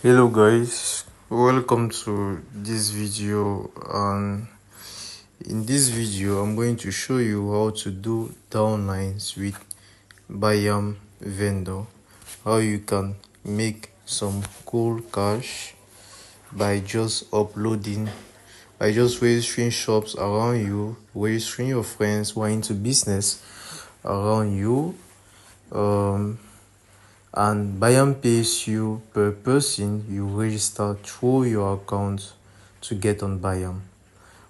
Hello guys, welcome to this video, and in this video I'm going to show you how to do downlines with Buyam vendor, how you can make some cool cash by just registering shops around you, registering your friends who are into business around you, and Buyam pays you per person you register through your account to get on Buyam,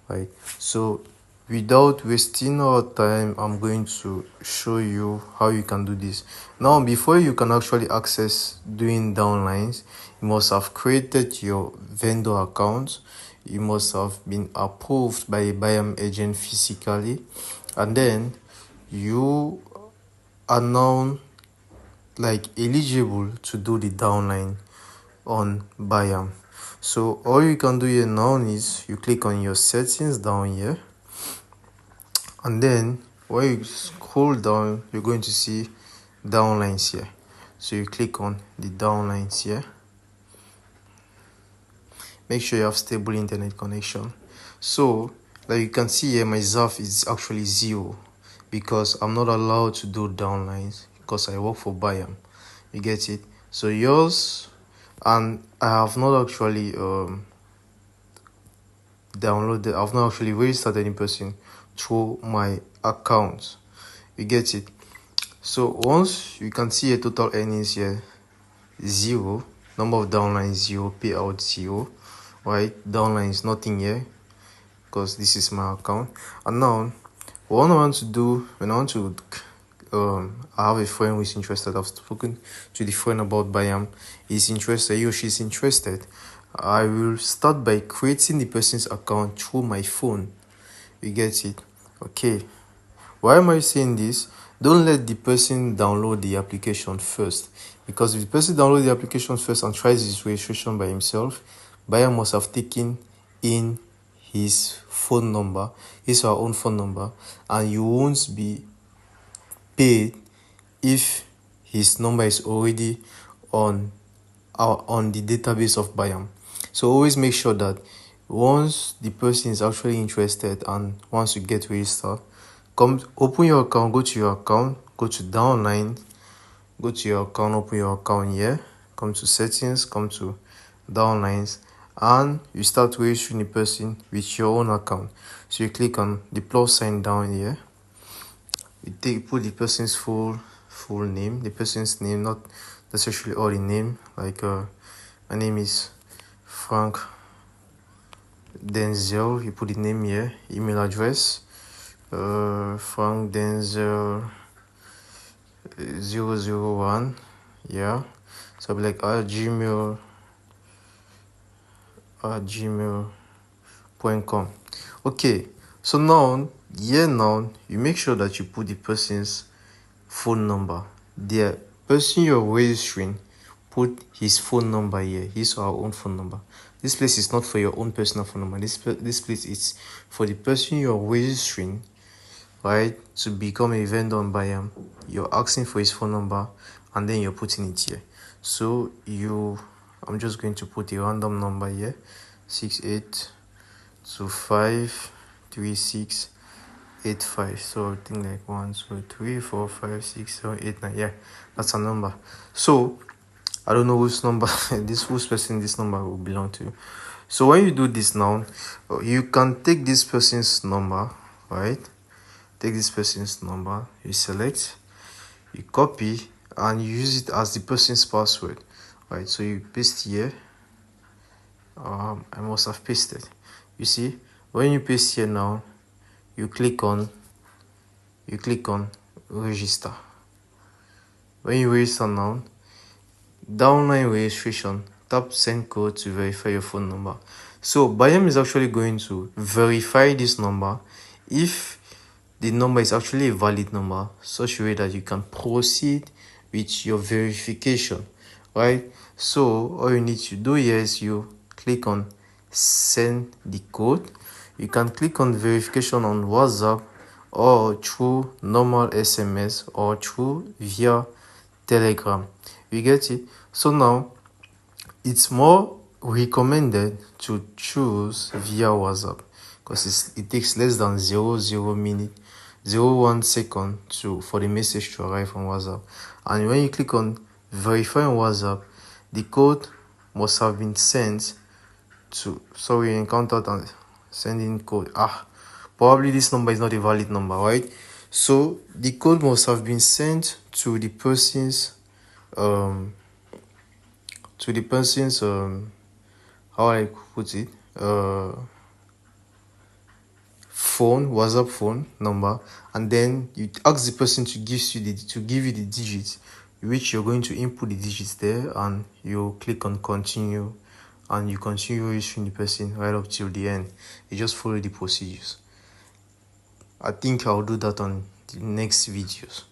right? So without wasting our time, I'm going to show you how you can do this. Now, before you can actually access doing downlines, you must have created your vendor account. You must have been approved by a Buyam agent physically, and then you are now eligible to do the downline on Buyam. So all you can do here now is you click on your settings down here, and then when you scroll down, you're going to see downlines here. So you click on the downlines here. Make sure you have stable internet connection. So like you can see here, my ZAF is actually 0 because I'm not allowed to do downlines because I work for Buyam. You get it? So yours, and I have not actually I've not actually registered any person through my account. You get it? So once you can see a total earnings here, 0, number of downlines 0, payout 0, right? Downline is nothing here because this is my account. And now what I want to do when I want to I have a friend who is interested. I've spoken to the friend about Buyam. He's interested, he or she's interested. I will start by creating the person's account through my phone. You get it? Okay. Why am I saying this? Don't let the person download the application first, because if the person downloads the application first and tries his registration by himself, Buyam must have taken in his phone number, his or her own phone number, and you won't be paid if his number is already on the database of Buyam. So always make sure that once the person is actually interested and wants to get registered, open your account, go to your account, go to downline, go to your account, open your account here, come to settings, come to downlines, and you start registering the person with your own account. So you click on the plus sign down here. You put the person's full name, the person's name, not necessarily all the name. Like my name is Frank Denzel. You put the name here. Email address, Frank Denzel 001. Yeah, so I'll be like gmail.com. Okay, so now you make sure that you put the person's phone number. The person you're registering, put his phone number here, his or her own phone number. This place is not for your own personal phone number. This place is for the person you're registering, right, to become a vendor on Buyam. You're asking for his phone number, and then you're putting it here. So I'm just going to put a random number here, 68253685. So I think like 1 2 3 4 5 6 7 8 9. Yeah, that's a number. So I don't know whose number whose person this number will belong to. So when you do this now, you can take this person's number, right? Take this person's number, you select, you copy, and you use it as the person's password, right? So you paste here. I must have pasted. You see, when you paste here now, you click on register. When you register now, downline registration, tap send code to verify your phone number. So Buyam is actually going to verify this number if the number is actually a valid number, such a way that you can proceed with your verification, right? So all you need to do here is you click on send the code. You can click on verification on WhatsApp, or through normal SMS, or through via Telegram. You get it? So now It's more recommended to choose via WhatsApp because it takes less than 0.01 second for the message to arrive on WhatsApp. And when you click on verify on WhatsApp, the code must have been sent to, sorry, encountered and sending code. Probably this number is not a valid number, right? So the code must have been sent to the person's how I put it, WhatsApp phone number, and then you ask the person to give you the digits, which you're going to input the digits there, and you click on continue, and you continue registering the person right up till the end. You just follow the procedures. I think I'll do that on the next videos.